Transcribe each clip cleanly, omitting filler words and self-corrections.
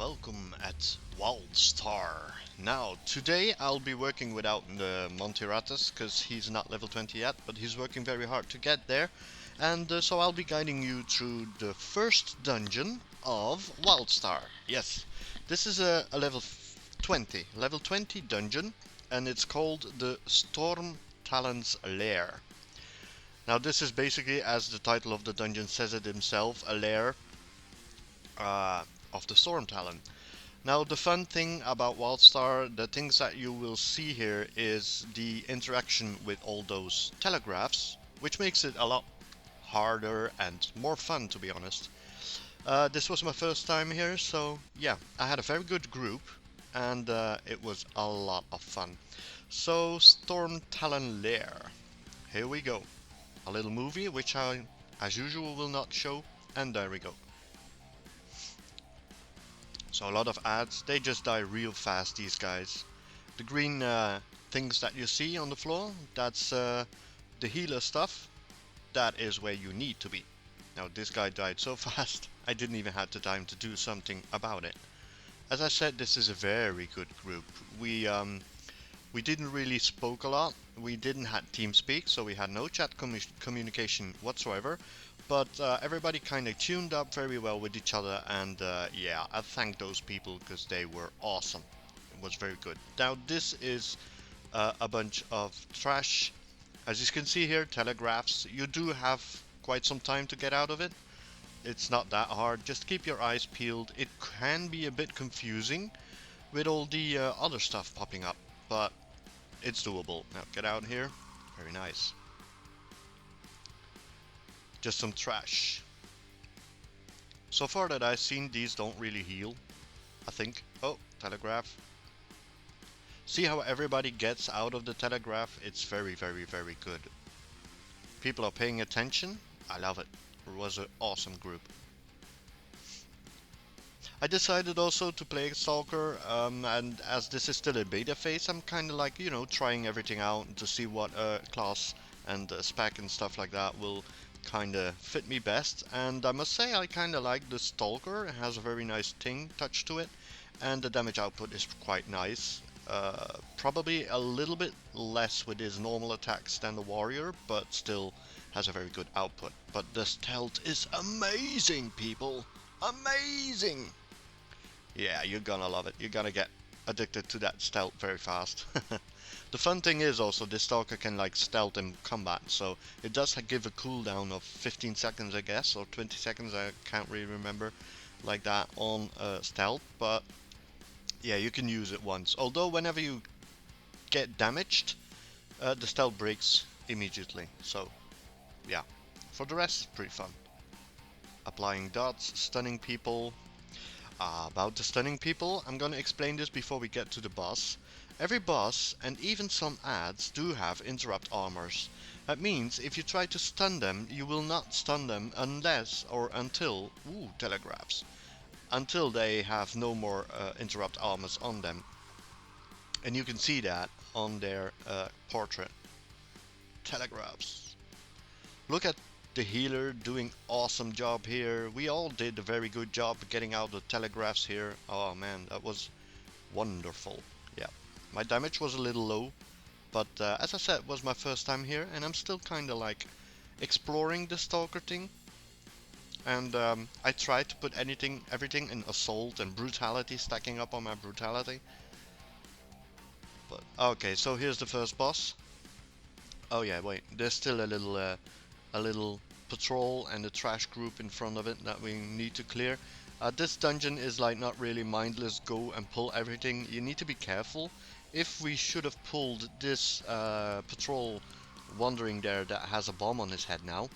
welcome at WildStar. Now, today I'll be working without the Montiratus because he's not level 20 yet, but he's working very hard to get there. And so I'll be guiding you through the first dungeon of WildStar. Yes, this is a level 20 dungeon, and it's called the Stormtalon's Lair. Now, this is basically, as the title of the dungeon says it himself, a lair of the stormtalon. Now, the fun thing about WildStar, the things that you will see here is the interaction with all those telegraphs, which makes it a lot harder and more fun, to be honest. This was my first time here, so yeah, I had a very good group, and it was a lot of fun. So, Stormtalon Lair. Here we go. A little movie, which I, as usual, will not show, and there we go. So a lot of ads, they just die real fast, these guys. The green things that you see on the floor, that's the healer stuff. That is where you need to be. Now this guy died so fast, I didn't even have the time to do something about it. As I said, this is a very good group. We didn't really spoke a lot. We didn't have TeamSpeak, so we had no chat communication whatsoever. But everybody kind of tuned up very well with each other, and yeah, I thank those people because they were awesome. It was very good. Now this is a bunch of trash. As you can see here, telegraphs. You do have quite some time to get out of it. It's not that hard. Just keep your eyes peeled. It can be a bit confusing with all the other stuff popping up, but it's doable. Now get out here. Very nice. Just some trash. So far that I've seen, these don't really heal, I think. Oh, telegraph. See how everybody gets out of the telegraph? It's very, very, very good. People are paying attention. I love it. It was an awesome group. I decided also to play Stalker, and as this is still a beta phase, I'm kind of like, trying everything out to see what class and spec and stuff like that will kind of fit me best. And I must say I kind of like the Stalker. It has a very nice touch to it, and the damage output is quite nice. Probably a little bit less with his normal attacks than the Warrior, but still has a very good output. But the stealth is amazing, people! Amazing! Yeah, you're gonna love it. You're gonna get addicted to that stealth very fast. The fun thing is also this Stalker can like stealth in combat, so it does give a cooldown of 15 seconds, I guess, or 20 seconds, I can't really remember, like that on stealth, but yeah, you can use it once. Although whenever you get damaged, the stealth breaks immediately, so yeah. For the rest, pretty fun. Applying dots, stunning people. About the stunning people, I'm gonna explain this before we get to the boss. Every boss, and even some ads, do have interrupt armors. That means if you try to stun them, you will not stun them unless or until, telegraphs, until they have no more interrupt armors on them. And you can see that on their portrait. Telegraphs. Look at the healer doing awesome job here. We all did a very good job getting out the telegraphs here. Oh man, that was wonderful. Yeah, my damage was a little low, but as I said, it was my first time here, and I'm still kind of like exploring the Stalker thing. And I tried to put everything in assault and brutality, stacking up on my brutality. But okay, so here's the first boss. Oh yeah, wait, there's still a little patrol and a trash group in front of it that we need to clear. This dungeon is like not really mindless go and pull everything. You need to be careful. If we should have pulled this patrol wandering there that has a bomb on his head now,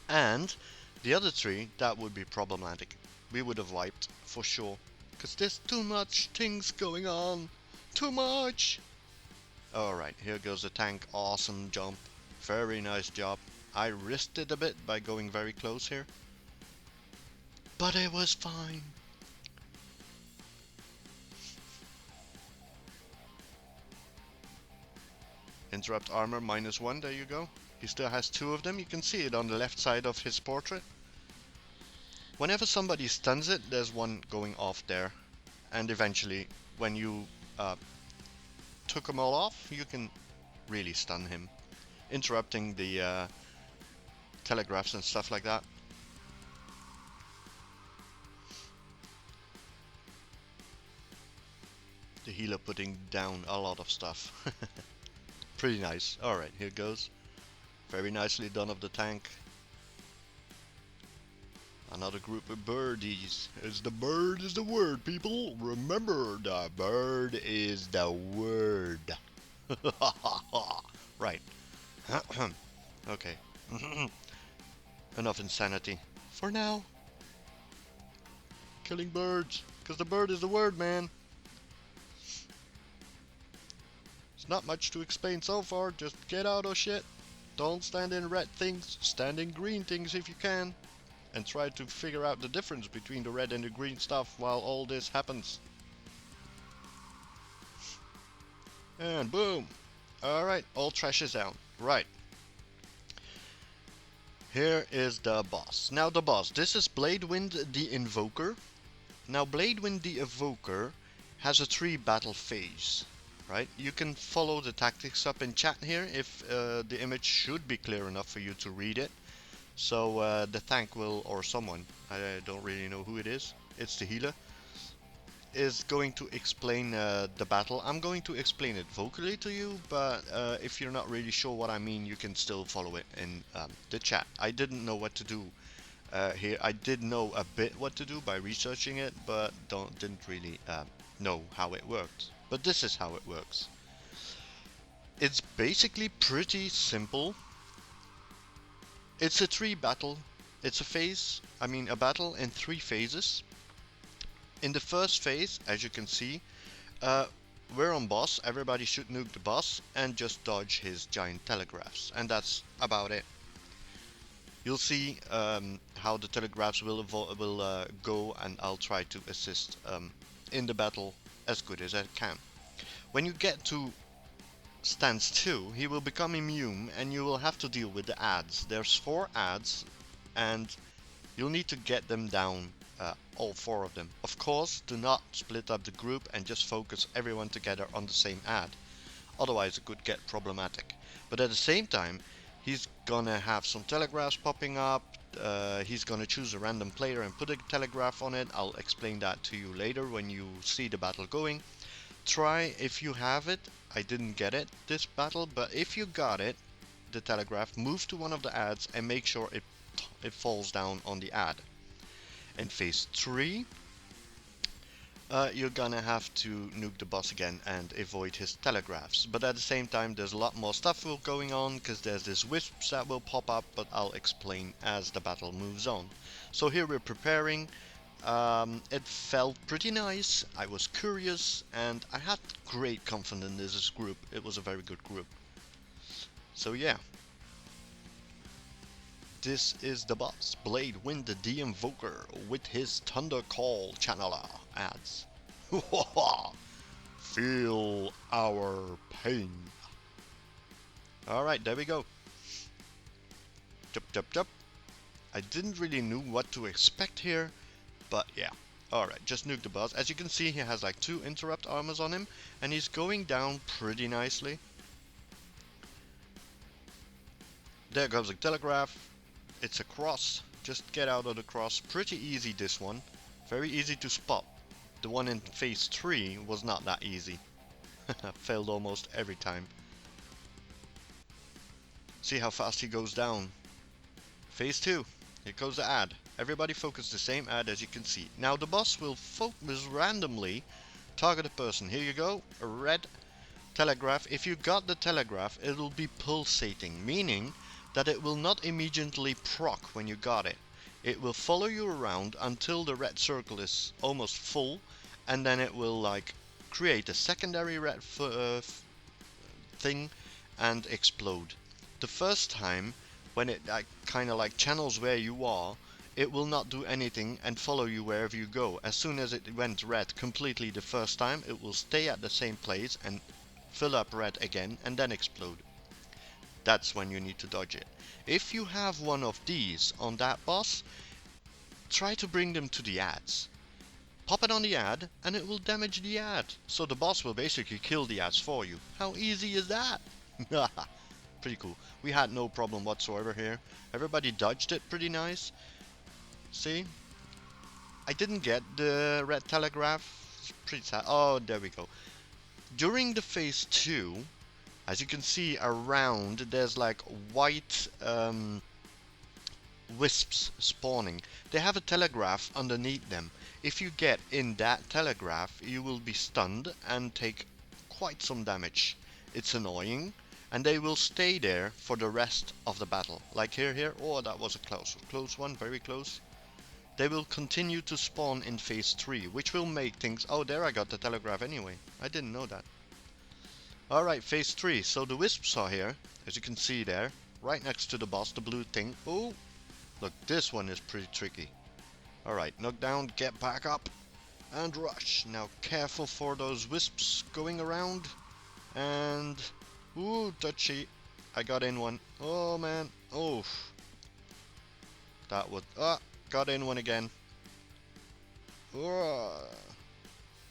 and the other three, that would be problematic. We would have wiped for sure, because there's too much things going on. Too much! Alright, here goes the tank. Awesome jump. Very nice job. I risked it a bit by going very close here, but it was fine. Interrupt armor -1, there you go. He still has 2 of them. You can see it on the left side of his portrait. Whenever somebody stuns it, there's one going off there, and eventually, when you took them all off, you can really stun him, interrupting the telegraphs and stuff like that. The healer putting down a lot of stuff. Pretty nice. Alright, here goes. Very nicely done of the tank. Another group of birdies. As the bird is the word, people. Remember, the bird is the word. Right. Okay. Enough insanity. For now. Killing birds. Because the bird is the word, man. There's not much to explain so far. Just get out of shit. Don't stand in red things. Stand in green things if you can. And try to figure out the difference between the red and the green stuff while all this happens. And boom. Alright, all trash is down. Right. Here is the boss. Now the boss. This is Bladewind the Invoker. Now Bladewind the Invoker has a 3 battle phase. Right? You can follow the tactics up in chat here if the image should be clear enough for you to read it. So the tank will, or someone, I don't really know who it is, it's the healer, is going to explain the battle. I'm going to explain it vocally to you, but if you're not really sure what I mean, you can still follow it in the chat. I didn't know what to do here. I did know a bit what to do by researching it, but didn't really know how it worked. But this is how it works. It's basically pretty simple. It's a 3 battle. It's a battle in 3 phases. In the first phase, as you can see, we're on boss. Everybody should nuke the boss and just dodge his giant telegraphs. And that's about it. You'll see how the telegraphs will go, and I'll try to assist in the battle as good as I can. When you get to stance 2, he will become immune and you will have to deal with the adds. There's 4 adds and you'll need to get them down, all 4 of them. Of course, do not split up the group and just focus everyone together on the same add. Otherwise it could get problematic. But at the same time, he's gonna have some telegraphs popping up. He's gonna choose a random player and put a telegraph on it. I'll explain that to you later when you see the battle going. Try if you have it. I didn't get it this battle, but if you got it, the telegraph, move to one of the adds and make sure it falls down on the add. In phase 3, you're gonna have to nuke the boss again and avoid his telegraphs. But at the same time, there's a lot more stuff going on, because there's this wisps that will pop up, but I'll explain as the battle moves on. So here we're preparing. It felt pretty nice. I was curious and I had great confidence in this group. It was a very good group. So yeah. This is the boss, Bladewind the Invoker, with his Thunder Call channeler adds. Feel our pain. Alright, there we go. Jup, jup, jup. I didn't really know what to expect here. But yeah, alright, just nuke the boss. As you can see, he has like 2 interrupt armors on him, and he's going down pretty nicely. There goes a telegraph. It's a cross. Just get out of the cross. Pretty easy, this one. Very easy to spot. The one in phase 3 was not that easy. Failed almost every time. See how fast he goes down. Phase 2. Here goes the add. Everybody focus the same add as you can see. Now the boss will focus randomly, target a person. Here you go, a red telegraph. If you got the telegraph, it will be pulsating, meaning that it will not immediately proc when you got it. It will follow you around until the red circle is almost full, and then it will like create a secondary red thing and explode. The first time, when it kind of like channels where you are, it will not do anything and follow you wherever you go. As soon as it went red completely the first time, it will stay at the same place and fill up red again and then explode. That's when you need to dodge it. If you have one of these on that boss, try to bring them to the ads. Pop it on the ad, and it will damage the ad. So the boss will basically kill the ads for you. How easy is that? Pretty cool. We had no problem whatsoever here. Everybody dodged it pretty nice. See? I didn't get the red telegraph. It's pretty sad. Oh, there we go. During the phase 2, as you can see around, there's like white wisps spawning. They have a telegraph underneath them. If you get in that telegraph, you will be stunned and take quite some damage. It's annoying, and they will stay there for the rest of the battle. Like here. Oh, that was a close one, very close. They will continue to spawn in phase 3, which will make things... Oh, there I got the telegraph anyway. I didn't know that. Alright, phase 3. So the wisps are here, as you can see there. Right next to the boss, the blue thing. Oh, look, this one is pretty tricky. Alright, knock down, get back up, and rush. Now careful for those wisps going around. And... Ooh, touchy. I got in one. Oh, man. Oh. That would... Ah, got in one again.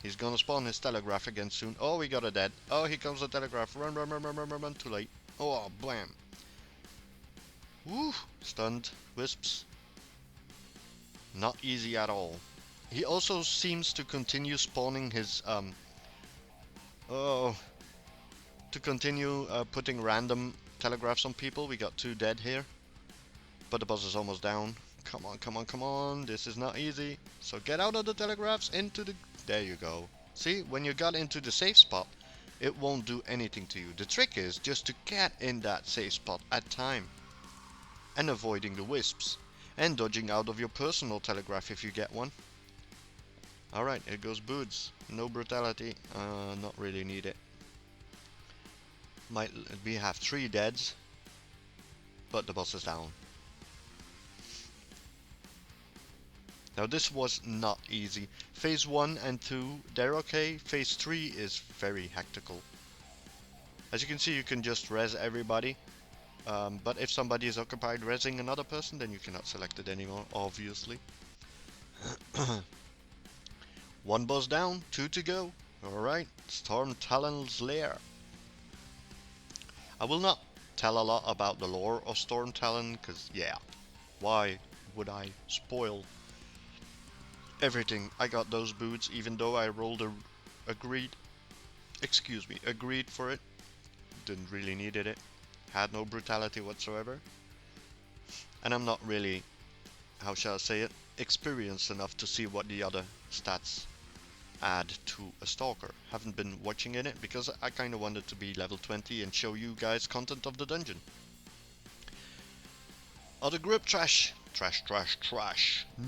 He's gonna spawn his telegraph again soon. Oh, we got a dead. Oh, here comes the telegraph. Run. Too late. Oh, blam. Woo. Stunned. Wisps. Not easy at all. He also seems to continue spawning his, to continue putting random telegraphs on people. We got 2 dead here. But the boss is almost down. Come on. This is not easy. So get out of the telegraphs, into the... There you go. See, when you got into the safe spot, it won't do anything to you. The trick is just to get in that safe spot at time. And avoiding the wisps. And dodging out of your personal telegraph if you get one. Alright, here goes Boots. No brutality. Not really need it. We have 3 deads. But the boss is down. Now this was not easy. Phase 1 and 2, they're okay. Phase 3 is very hectical. As you can see, you can just res everybody. But if somebody is occupied resing another person, then you cannot select it anymore, obviously. 1 boss down, 2 to go. Alright, Stormtalon's lair. I will not tell a lot about the lore of Stormtalon, because, yeah, why would I spoil everything? I got those boots, even though I rolled agreed for it. Didn't really needed it. Had no brutality whatsoever. And I'm not really, how shall I say it, experienced enough to see what the other stats add to a stalker. Haven't been watching in it because I kind of wanted to be level 20 and show you guys content of the dungeon. Other group trash. Trash.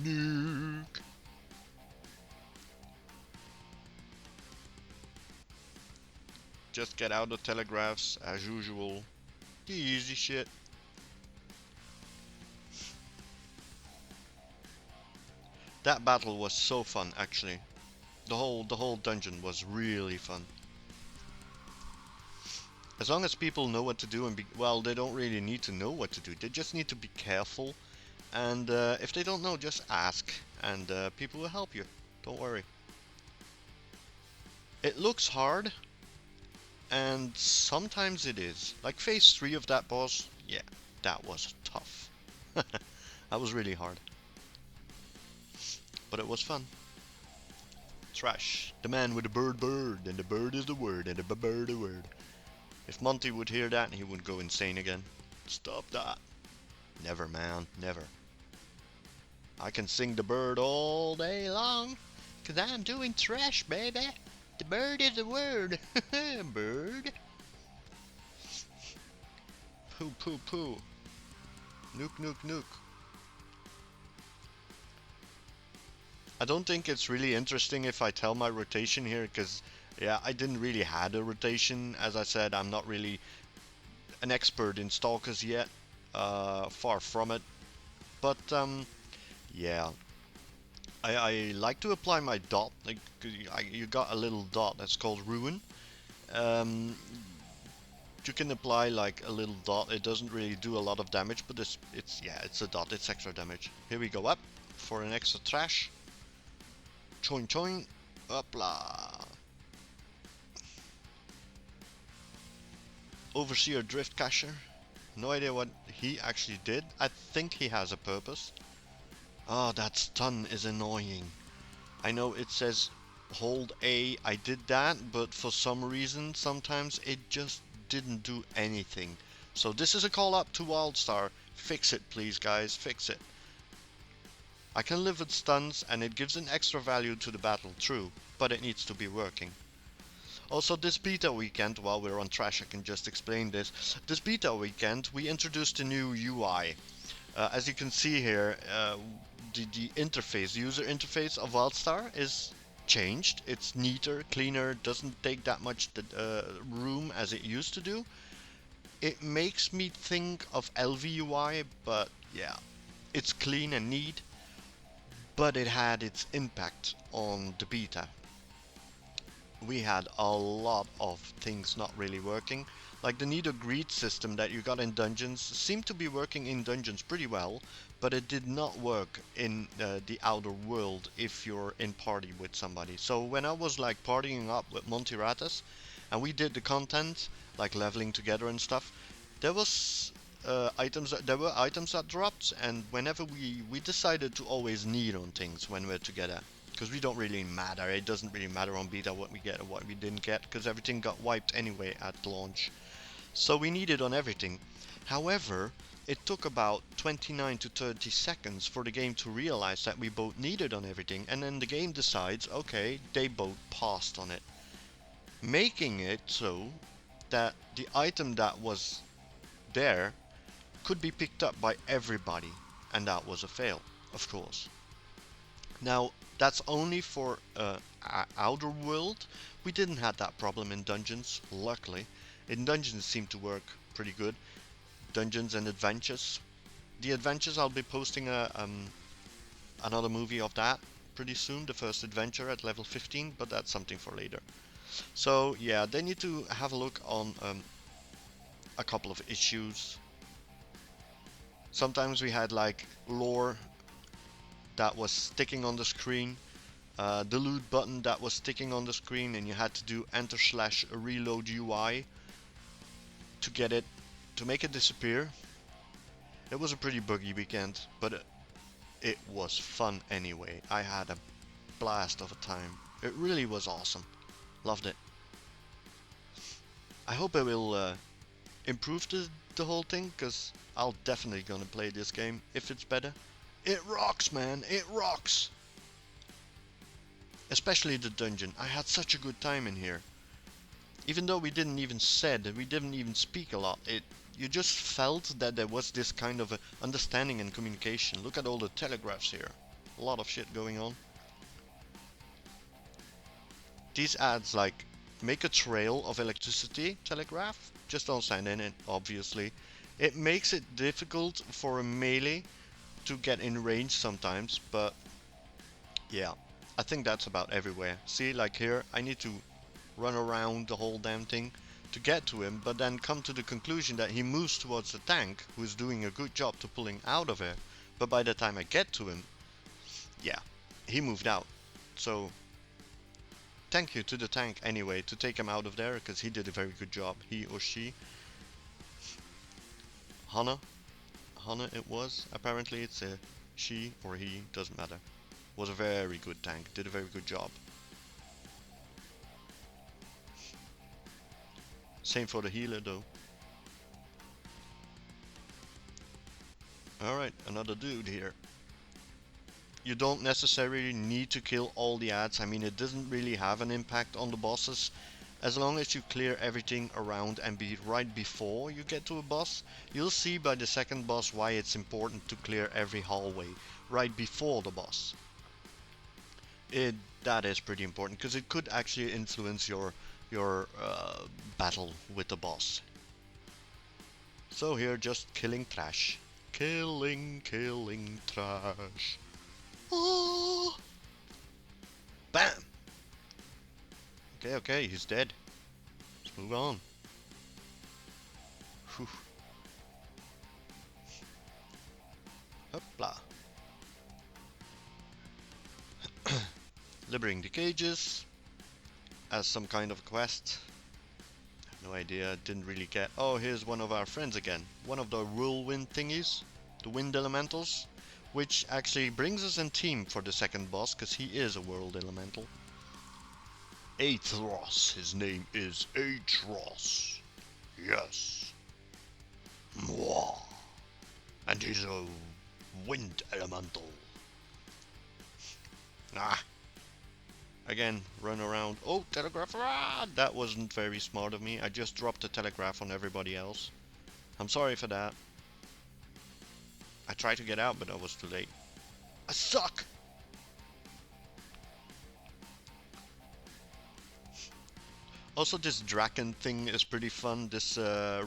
Nuke. Just get out the telegraphs as usual. Easy shit. That battle was so fun, actually. The whole dungeon was really fun. As long as people know what to do and well, they don't really need to know what to do. They just need to be careful. And if they don't know, just ask, and people will help you. Don't worry. It looks hard, and sometimes it is. Like phase 3 of that boss, yeah, that was tough. That was really hard. But it was fun. Trash. The man with the bird, and the bird is the word, and the bird the word. If Monty would hear that, he would go insane again. Stop that. Never, man, never. I can sing the bird all day long, 'cause I'm doing trash, baby. The bird is the word. Bird. Poo. Nuke. I don't think it's really interesting if I tell my rotation here, because yeah, I didn't really had a rotation. As I said, I'm not really an expert in stalkers yet. Far from it. But yeah, I like to apply my dot. Like you got a little dot that's called ruin. You can apply like a little dot. It doesn't really do a lot of damage, but it's a dot. It's extra damage. Here we go up. for an extra trash. Choin choin. Hopla. Overseer Drift Cacher. No idea what he actually did. I think he has a purpose. Oh, that stun is annoying. I know it says hold A, I did that, but for some reason sometimes it just didn't do anything. So this is a call up to WildStar. Fix it please guys, fix it. I can live with stuns and it gives an extra value to the battle, true, but it needs to be working. Also this beta weekend, while we're on trash I can just explain this. This beta weekend we introduced a new UI. As you can see here, the interface, the user interface of WildStar is changed. It's neater, cleaner, doesn't take that much room as it used to do. It makes me think of LVUI, but yeah, it's clean and neat, but it had its impact on the beta. We had a lot of things not really working. Like the need or greed system that you got in dungeons seemed to be working in dungeons pretty well, but it did not work in the outer world if you're in party with somebody. So when I was like partying up with Montiratas and we did the content, like leveling together and stuff, there was there were items that dropped, and whenever we decided to always need on things when we're together, because we don't really matter. It doesn't really matter on beta what we get or what we didn't get, because everything got wiped anyway at launch. So we needed on everything. However, it took about 29 to 30 seconds for the game to realize that we both needed on everything, and then the game decides, okay, they both passed on it, making it so that the item that was there could be picked up by everybody, and that was a fail, of course. Now, that's only for outer world. We didn't have that problem in dungeons, luckily. In dungeons it seemed to work pretty good. Dungeons and adventures. The adventures, I'll be posting another movie of that pretty soon, the first adventure at level 15, but that's something for later. So yeah, they need to have a look on a couple of issues. Sometimes we had like lore that was sticking on the screen, the loot button that was sticking on the screen, and you had to do enter/reload UI to get it, to make it disappear. It was a pretty buggy weekend, but it was fun anyway. I had a blast of a time. It really was awesome. Loved it. I hope I will improve the whole thing, because I'll definitely gonna play this game if it's better. It rocks, man. It rocks. Especially the dungeon. I had such a good time in here. Even though we didn't even speak a lot, you just felt that there was this kind of a understanding and communication. Look at all the telegraphs here. A lot of shit going on. These ads like make a trail of electricity telegraph. Just don't stand in it, obviously. It makes it difficult for a melee to get in range sometimes, but yeah, I think that's about everywhere. See, like here, I need to run around the whole damn thing to get to him, but then come to the conclusion that he moves towards the tank, who is doing a good job to pulling out of it. But by the time I get to him, yeah, he moved out. So thank you to the tank anyway to take him out of there, because he did a very good job, he or she. Hana it was, apparently it's a she or he, doesn't matter. Was a very good tank, did a very good job. Same for the healer though. Alright, another dude here. You don't necessarily need to kill all the ads. I mean, it doesn't really have an impact on the bosses. As long as you clear everything around and be right before you get to a boss, you'll see by the second boss why it's important to clear every hallway right before the boss. That is pretty important, because it could actually influence your battle with the boss. So here, just killing trash. Killing trash. Oh! Bam! Okay, he's dead. Let's move on. Whew. Hopla. Liberating the cages as some kind of quest. No idea, didn't really get. Oh, here's one of our friends again. One of the whirlwind thingies, the wind elementals, which actually brings us in team for the second boss, because he is a world elemental. Athros, his name is Athros. Yes. Mwah. And he's a wind elemental. Ah. Again, run around. Oh, telegraph. Ah, that wasn't very smart of me. I just dropped the telegraph on everybody else. I'm sorry for that. I tried to get out, but I was too late. I suck! Also, this Draken thing is pretty fun. This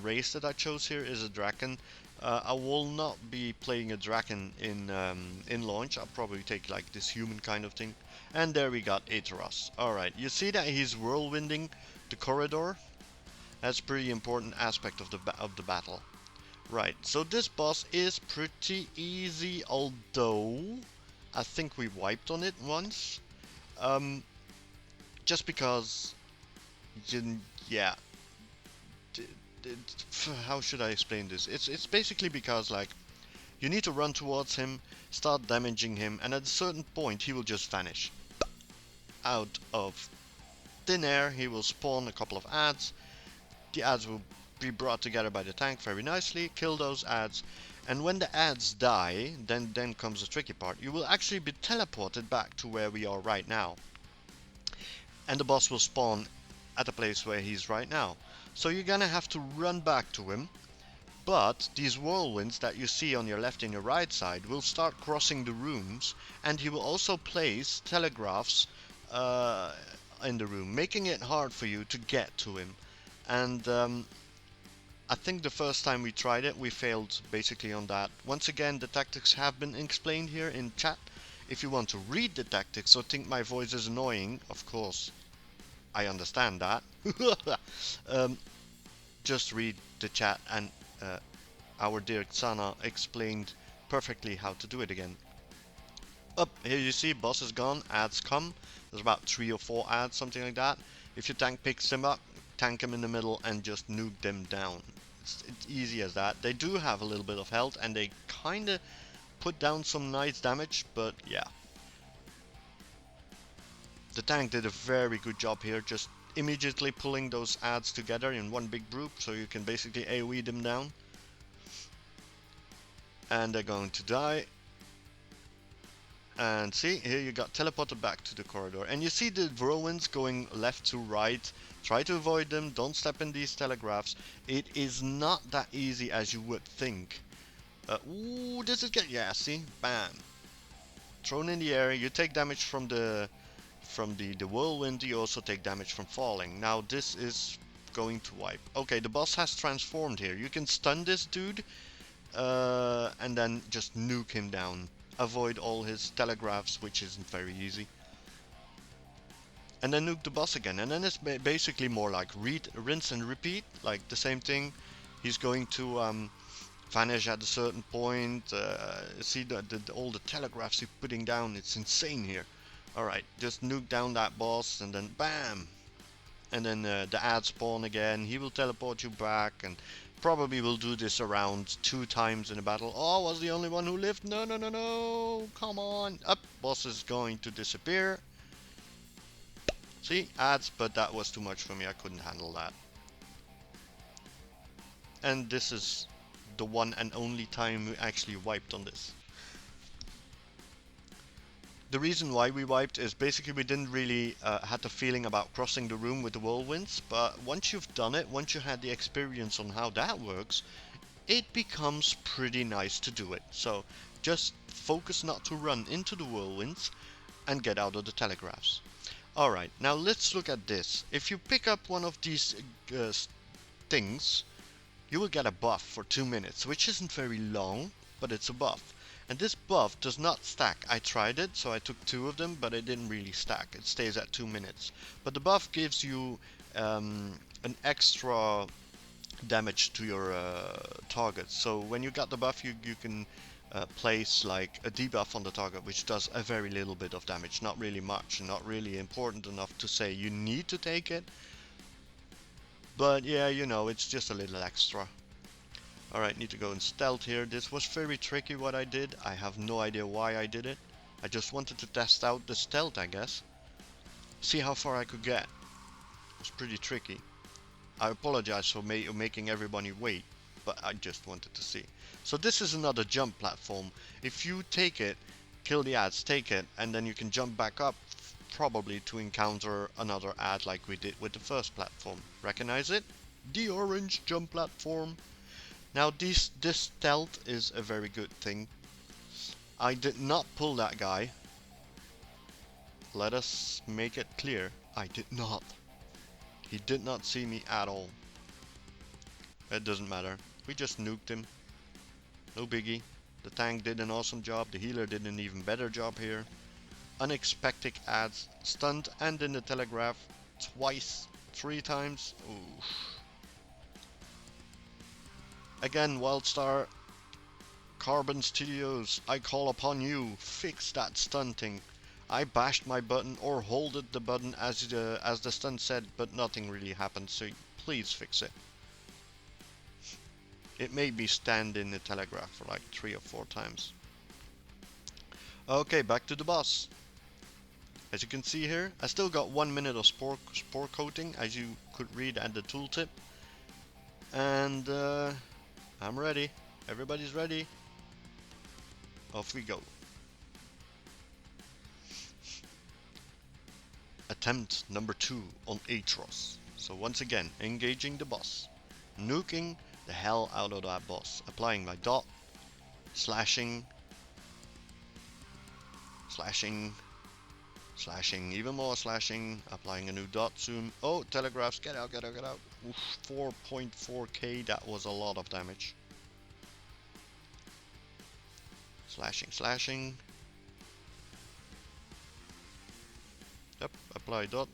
race that I chose here is a Draken. I will not be playing a Draken in launch. I'll probably take like this human kind of thing. And there we got Ateros. Alright, you see that he's whirlwinding the corridor? That's a pretty important aspect of the battle. Right, so this boss is pretty easy, although I think we wiped on it once. Just because, yeah, how should I explain this? It's basically because like you need to run towards him, start damaging him, and at a certain point he will just vanish out of thin air. He will spawn a couple of adds. The adds will be brought together by the tank very nicely, kill those adds, and when the adds die, then comes the tricky part. You will actually be teleported back to where we are right now, and the boss will spawn at the place where he's right now. So you're gonna have to run back to him, but these whirlwinds that you see on your left and your right side will start crossing the rooms, and he will also place telegraphs in the room, making it hard for you to get to him. And I think the first time we tried it, we failed basically on that. Once again, the tactics have been explained here in chat. If you want to read the tactics or think my voice is annoying, of course, I understand that. Just read the chat, and our dear Xana explained perfectly how to do it again. Up here you see boss is gone, adds come. There's about 3 or 4 adds, something like that. If your tank picks him up, tank him in the middle and just nuke them down. It's easy as that. They do have a little bit of health and they kinda put down some nice damage, but yeah. The tank did a very good job here, just immediately pulling those adds together in one big group, so you can basically AoE them down. And they're going to die. And see, here you got teleported back to the corridor. And you see the whirlwinds going left to right. Try to avoid them, don't step in these telegraphs. It is not that easy as you would think. Ooh, this is good. Yeah, see? Bam. Thrown in the air, you take damage from the whirlwind, you also take damage from falling. Now this is going to wipe. Okay, the boss has transformed here. You can stun this dude and then just nuke him down. Avoid all his telegraphs, which isn't very easy. And then nuke the boss again. And then it's basically more like rinse and repeat, like the same thing. He's going to vanish at a certain point. See all the telegraphs he's putting down, it's insane here. Alright, just nuke down that boss and then BAM! And then the ad spawn again, he will teleport you back, and probably will do this around 2 times in a battle. Oh, I was the only one who lived? No, no, no, no! Come on! Up! Boss is going to disappear. See? Ads, but that was too much for me, I couldn't handle that. And this is the one and only time we actually wiped on this. The reason why we wiped is basically we didn't really had the feeling about crossing the room with the whirlwinds, but once you've done it, once you had the experience on how that works, it becomes pretty nice to do it. So just focus not to run into the whirlwinds and get out of the telegraphs. Alright, now let's look at this. If you pick up one of these things, you will get a buff for 2 minutes, which isn't very long, but it's a buff. And this buff does not stack. I tried it, so I took 2 of them, but it didn't really stack. It stays at 2 minutes. But the buff gives you an extra damage to your targets. So when you got the buff, you can place like a debuff on the target, which does a very little bit of damage, not really much, not really important enough to say you need to take it, but yeah, you know, it's just a little extra. Alright, need to go in stealth here. This was very tricky what I did. I have no idea why I did it. I just wanted to test out the stealth, I guess. See how far I could get. It was pretty tricky. I apologize for making everybody wait, but I just wanted to see. So this is another jump platform. If you take it, kill the ads, take it, and then you can jump back up, probably to encounter another ad like we did with the first platform. Recognize it? The orange jump platform. Now this stealth is a very good thing. I did not pull that guy. Let us make it clear. I did not. He did not see me at all. It doesn't matter. We just nuked him. No biggie. The tank did an awesome job. The healer did an even better job here. Unexpected ads. Stunned and in the telegraph. Twice. 3 times. Ooh. Again, WildStar, Carbon Studios, I call upon you, fix that stunting. I bashed my button or holded the button as the stun said, but nothing really happened, so please fix it. It made me stand in the telegraph for like 3 or 4 times. Okay, back to the boss. As you can see here, I still got 1 minute of spore coating, as you could read at the tooltip. And I'm ready. Everybody's ready. Off we go. Attempt number 2 on Atros. So once again, engaging the boss. Nuking the hell out of that boss. Applying my dot. Slashing. Slashing. Slashing. Even more slashing. Applying a new dot soon. Oh, telegraphs. Get out, get out, get out. Oof, 4.4k. That was a lot of damage. Slashing, slashing. Yep, apply dot.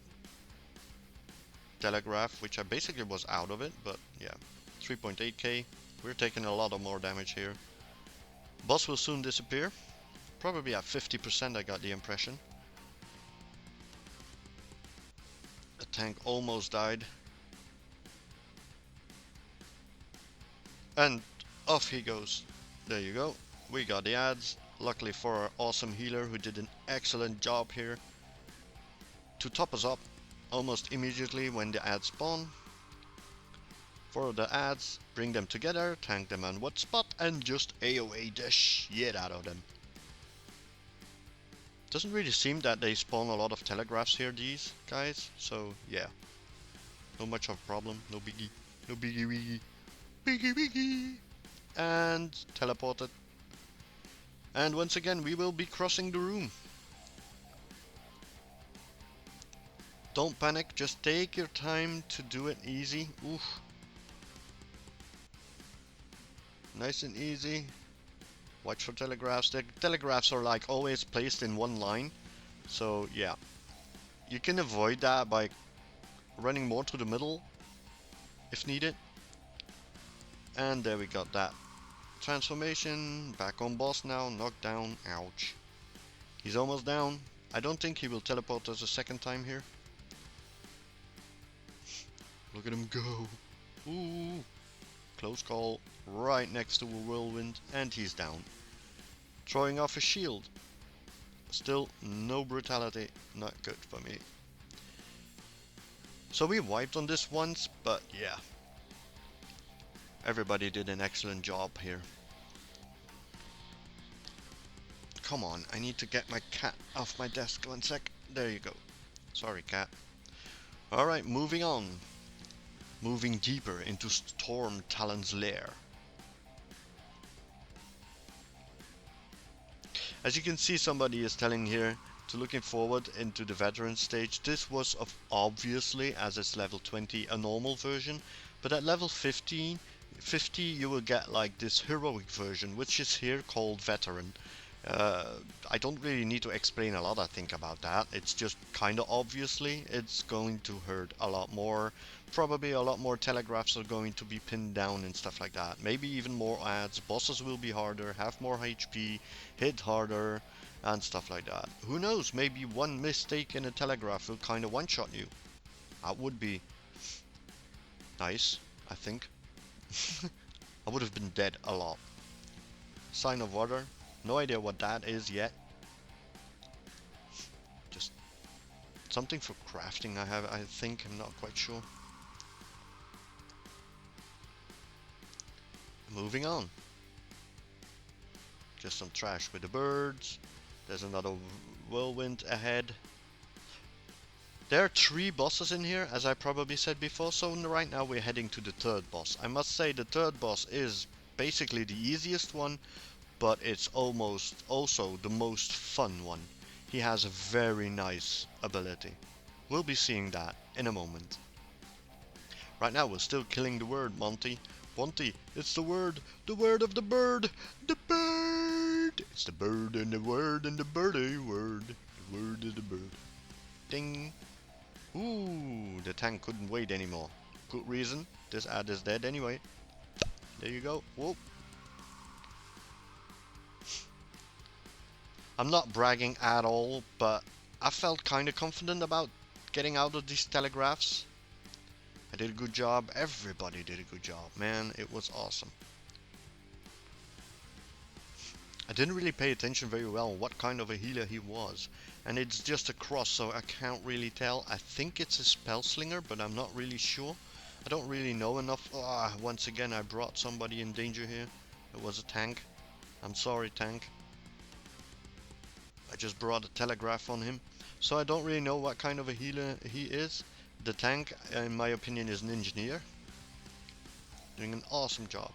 Telegraph, which I basically was out of it, but yeah. 3.8k. We're taking a lot of more damage here. Boss will soon disappear. Probably at 50%, I got the impression. The tank almost died. And off he goes. There you go. We got the ads. Luckily for our awesome healer who did an excellent job here to top us up almost immediately when the ads spawn. For the ads, bring them together, tank them on what spot, and just AoE the shit out of them. Doesn't really seem that they spawn a lot of telegraphs here, these guys, so yeah. No much of a problem, no biggie. No biggie wiggy. Biggie wiggy! And teleported. And once again, we will be crossing the room. Don't panic, just take your time to do it easy. Oof. Nice and easy. Watch for telegraphs. The telegraphs are like always placed in one line. So yeah. You can avoid that by running more to the middle if needed. And there we got that. Transformation. Back on boss now. Knocked down. Ouch. He's almost down. I don't think he will teleport us a second time here. Look at him go. Ooh. Close call. Right next to a whirlwind. And he's down. Throwing off his shield. Still no brutality. Not good for me. So we wiped on this once, but yeah. Everybody did an excellent job here. Come on, I need to get my cat off my desk. 1 sec. There you go. Sorry, cat. Alright, moving on. Moving deeper into Stormtalon's lair. As you can see, somebody is telling here to looking forward into the veteran stage. This was obviously, as it's level 20, a normal version, but at level 50 you will get like this heroic version, which is here called veteran. I don't really need to explain a lot, I think, about that. It's just kind of obviously it's going to hurt a lot more probably a lot more telegraphs are going to be pinned down and stuff like that. Maybe even more ads. Bosses will be harder, have more HP, hit harder, and stuff like that. Who knows? Maybe one mistake in a telegraph will kind of one-shot you. That would be nice, I think. I would have been dead a lot. Sign of water. No idea what that is yet. Just something for crafting I think. I'm not quite sure. Moving on. Just some trash with the birds. There's another whirlwind ahead. There are 3 bosses in here, as I probably said before, so right now we're heading to the 3rd boss. I must say the 3rd boss is basically the easiest one, but it's almost also the most fun one. He has a very nice ability. We'll be seeing that in a moment. Right now we're still killing the word, Monty. Monty, it's the word of the bird, the bird. It's the bird and the word and the birdie word. The word is the bird. Ding. Ooh, the tank couldn't wait anymore. Good reason. This ad is dead anyway. There you go. Whoa. I'm not bragging at all, but I felt kind of confident about getting out of these telegraphs. I did a good job. Everybody did a good job, man. It was awesome. I didn't really pay attention very well what kind of a healer he was. And it's just a cross, so I can't really tell. I think it's a spell slinger, but I'm not really sure. I don't really know enough. Once again, I brought somebody in danger here. It was a tank. I'm sorry, tank. I just brought a telegraph on him. So I don't really know what kind of a healer he is. The tank, in my opinion, is an engineer. Doing an awesome job.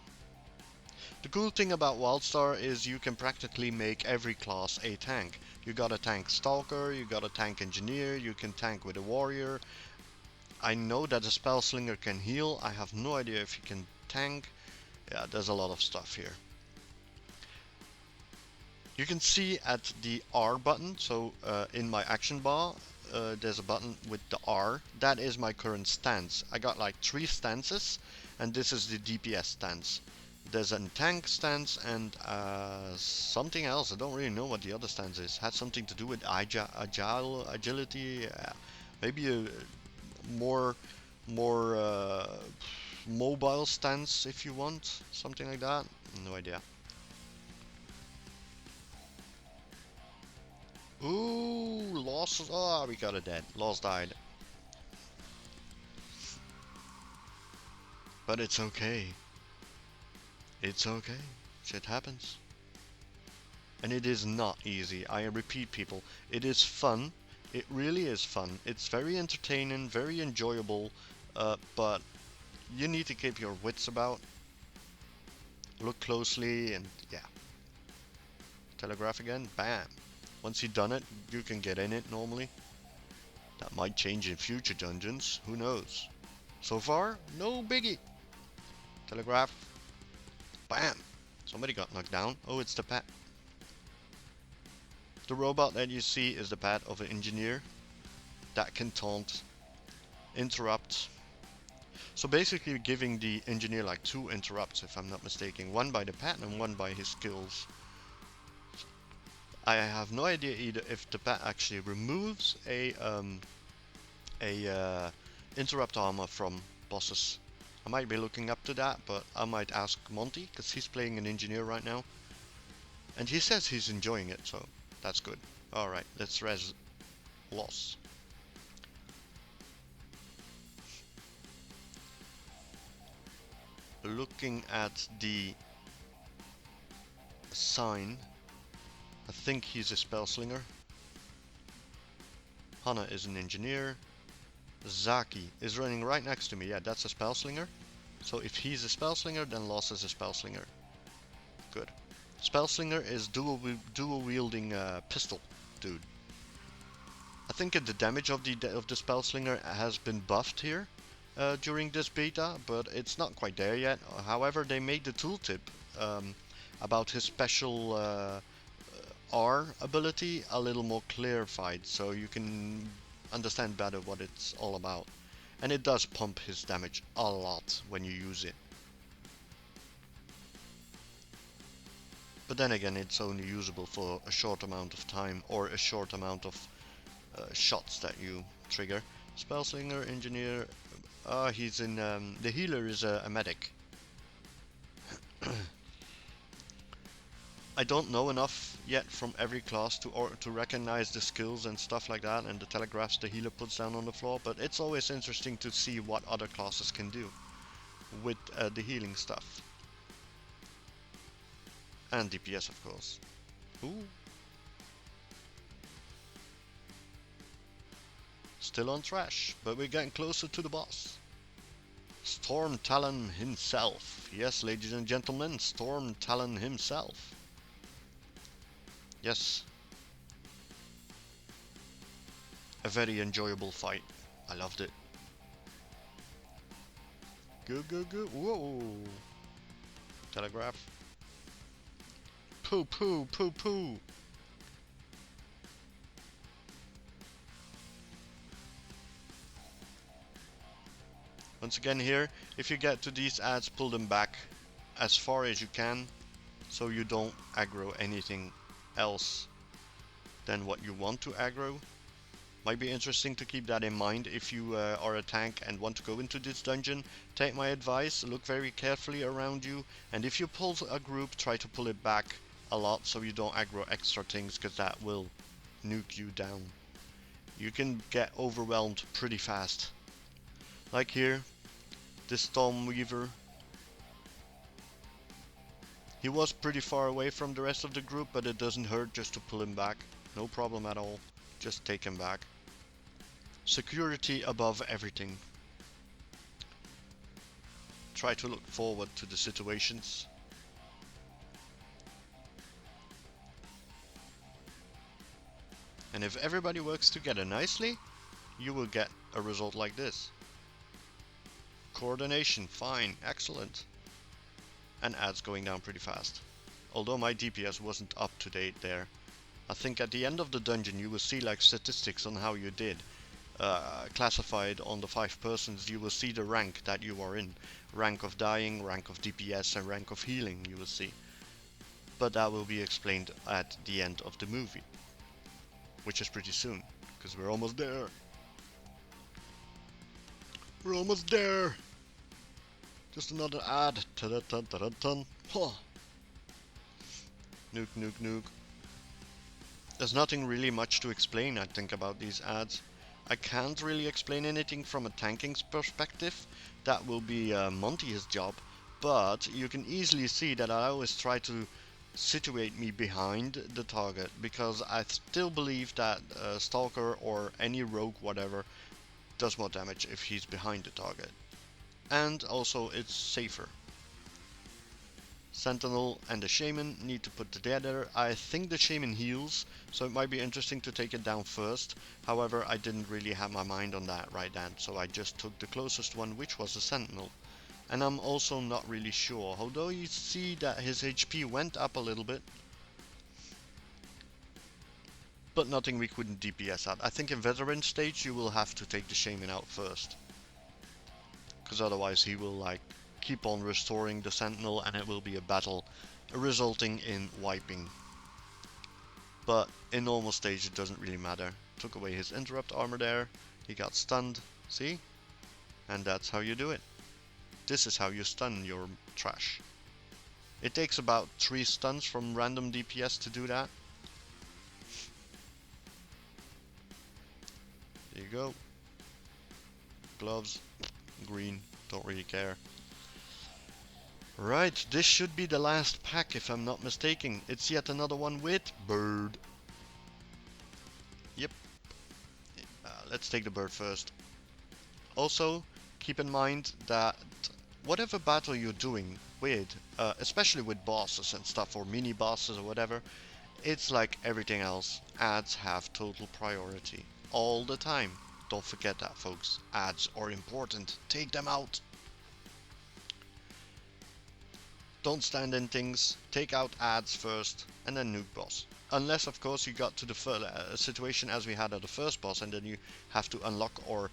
The cool thing about WildStar is you can practically make every class a tank. You got a tank stalker, you got a tank engineer, you can tank with a warrior. I know that a spell slinger can heal. I have no idea if he can tank. Yeah, there's a lot of stuff here. You can see at the R button, so in my action bar, there's a button with the R. That is my current stance. I got like 3 stances, and this is the DPS stance. There's a tank stance and something else. I don't really know what the other stance is. Had something to do with agility. Maybe a more mobile stance if you want, something like that. No idea. Ooh, lost. Oh, we got it dead. Lost died. But it's okay. It's okay. Shit happens. And it is not easy. I repeat, people, it is fun. It really is fun. It's very entertaining, very enjoyable, but you need to keep your wits about. Look closely and yeah. Telegraph again, bam. Once you've done it, you can get in it normally. That might change in future dungeons, who knows. So far, no biggie. Telegraph, bam. Somebody got knocked down. Oh, it's the pet. The robot that you see is the pet of an engineer that can taunt, interrupt. So basically giving the engineer like 2 interrupts, if I'm not mistaken. One by the pet and one by his skills. I have no idea either if the pet actually removes a interrupt armor from bosses. I might be looking up to that, but I might ask Monty, because he's playing an engineer right now. And he says he's enjoying it, so that's good. Alright, let's res loss. Looking at the sign, I think he's a spell slinger. Hana is an engineer. Zaki is running right next to me. Yeah, that's a spell slinger. So if he's a spell slinger, then Loss is a spell slinger. Good. Spell slinger is dual wielding pistol dude. I think the damage of the spell slinger has been buffed here during this beta, but it's not quite there yet. However, they made the tooltip about his special R ability a little more clarified, so you can understand better what it's all about. And it does pump his damage a lot when you use it. But then again, it's only usable for a short amount of time, or a short amount of shots that you trigger. Spellslinger, engineer. He's in. The healer is a medic. I don't know enough yet from every class to recognize the skills and stuff like that, and the telegraphs the healer puts down on the floor. But it's always interesting to see what other classes can do with the healing stuff, and DPS, of course. Ooh. Still on trash, but we're getting closer to the boss. Stormtalon himself. Yes, ladies and gentlemen, Stormtalon himself. Yes. A very enjoyable fight. I loved it. Go, go, go. Whoa. Telegraph. Poo, poo, poo, poo. Once again here, if you get to these ads, pull them back as far as you can, so you don't aggro anything else than what you want to aggro. Might be interesting to keep that in mind if you are a tank and want to go into this dungeon. Take my advice, look very carefully around you, and if you pull a group, try to pull it back a lot so you don't aggro extra things, because that will nuke you down. You can get overwhelmed pretty fast. Like here, this Stormweaver. He was pretty far away from the rest of the group, but it doesn't hurt just to pull him back. No problem at all. Just take him back. Security above everything. Try to look forward to the situations. And if everybody works together nicely, you will get a result like this. Coordination, fine, excellent. And ads going down pretty fast. Although my DPS wasn't up to date there. I think at the end of the dungeon you will see like statistics on how you did. Classified on the 5 persons, you will see the rank that you are in. Rank of dying, rank of DPS, and rank of healing you will see. But that will be explained at the end of the movie. Which is pretty soon, because we're almost there. We're almost there! Just another ad. Ta-da-ta-ta-ta-tan. Huh. Nuke, nuke, nuke. There's nothing really much to explain, I think, about these ads. I can't really explain anything from a tanking perspective. That will be Monty's job. But you can easily see that I always try to situate me behind the target, because I still believe that Stalker or any rogue, whatever, does more damage if he's behind the target. And also it's safer. Sentinel and the Shaman need to put together. I think the Shaman heals, so it might be interesting to take it down first. However, I didn't really have my mind on that right then, so I just took the closest one, which was the Sentinel. And I'm also not really sure, although you see that his HP went up a little bit. But nothing we couldn't DPS out. I think in veteran stage you will have to take the Shaman out first. Because otherwise he will like keep on restoring the Sentinel and it will be a battle resulting in wiping. But in normal stage it doesn't really matter. Took away his interrupt armor there. He got stunned. See? And that's how you do it. This is how you stun your trash. It takes about 3 stuns from random DPS to do that. There you go. Gloves. Green. Don't really care. Right, this should be the last pack if I'm not mistaken. It's yet another one with bird. Yep. Let's take the bird first. Also, keep in mind that whatever battle you're doing with, especially with bosses and stuff, or mini bosses or whatever, it's like everything else. Ads have total priority. All the time. Don't forget that, folks. Ads are important. Take them out. Don't stand in things. Take out ads first, and then nuke boss. Unless, of course, you got to the situation as we had at the first boss, and then you have to unlock or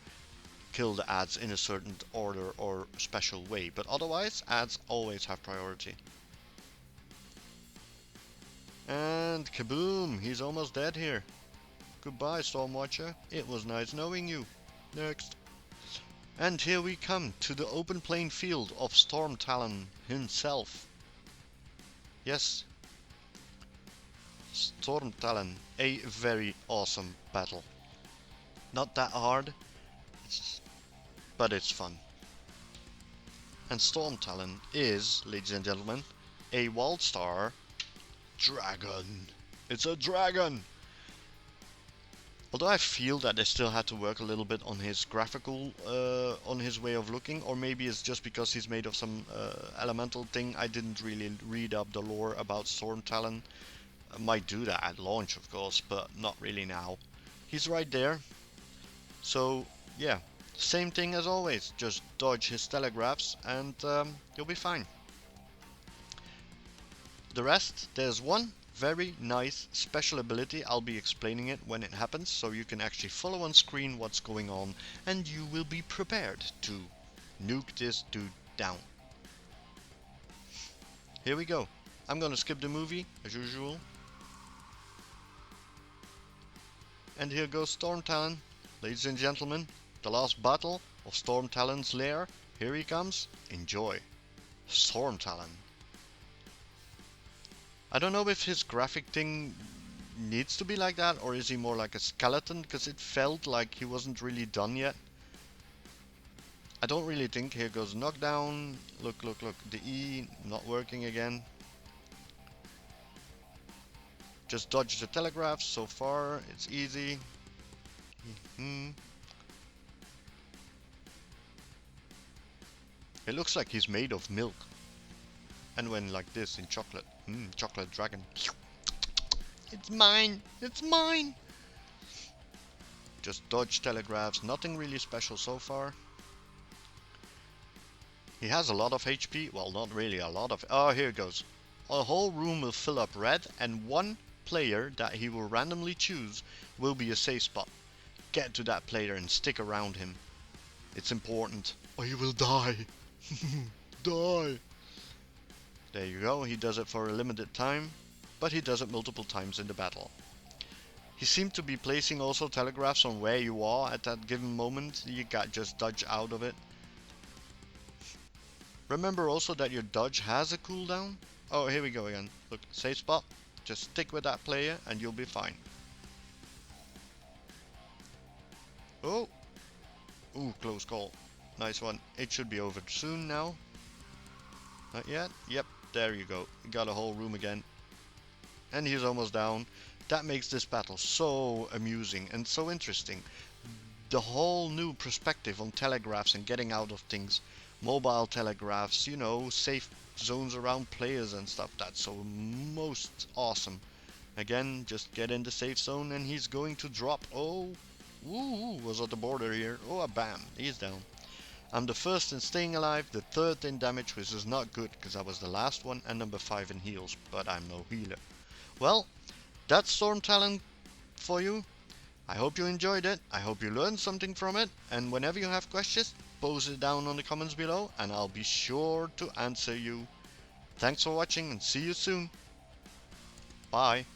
kill the ads in a certain order or special way, but otherwise ads always have priority. And kaboom, he's almost dead here. Goodbye, Stormwatcher. It was nice knowing you. Next. And here we come to the open playing field of stormtalon himself. Yes, stormtalon, a very awesome battle. Not that hard, but it's fun. And stormtalon is, ladies and gentlemen, a WildStar dragon. It's a dragon! Although I feel that they still had to work a little bit on his graphical, on his way of looking, or maybe it's just because he's made of some elemental thing. I didn't really read up the lore about stormtalon. I might do that at launch, of course, but not really now. He's right there. So, yeah, same thing as always. Just dodge his telegraphs and you'll be fine. The rest, there's one very nice special ability. I'll be explaining it when it happens, so you can actually follow on screen what's going on, and you will be prepared to nuke this dude down. Here we go. I'm gonna skip the movie, as usual. And here goes stormtalon. Ladies and gentlemen, the last battle of stormtalon's lair. Here he comes. Enjoy. Stormtalon. I don't know if his graphic thing needs to be like that, or is he more like a skeleton, because it felt like he wasn't really done yet. I don't really think. Here goes knockdown. Look, look, look. The E not working again. Just dodge the telegraphs. So far, it's easy. It looks like he's made of milk. And when like this in chocolate. Chocolate dragon. It's mine! It's mine! Just dodge telegraphs. Nothing really special so far. He has a lot of HP. Well, not really a lot of... Oh, here it goes. A whole room will fill up red, and one player that he will randomly choose will be a safe spot. Get to that player and stick around him. It's important, or you will die. Die. There you go. He does it for a limited time, but he does it multiple times in the battle. He seemed to be placing also telegraphs on where you are at that given moment. You got just dodge out of it. Remember also that your dodge has a cooldown. Oh, here we go again. Look, safe spot. Just stick with that player and you'll be fine. Oh! Ooh, close call. Nice one. It should be over soon now. Not yet? Yep, there you go. You got a whole room again. And he's almost down. That makes this battle so amusing and so interesting. The whole new perspective on telegraphs and getting out of things. Mobile telegraphs, you know, safe zones around players and stuff. That's so most awesome. Again, just get in the safe zone and he's going to drop. Oh, woo, was at the border here. Oh, bam, he's down. I'm the first in staying alive, the third in damage, which is not good because I was the last one, and number 5 in heals, but I'm no healer. Well, that's stormtalon for you. I hope you enjoyed it. I hope you learned something from it, and whenever you have questions, post it down on the comments below and I'll be sure to answer you. Thanks for watching and see you soon. Bye.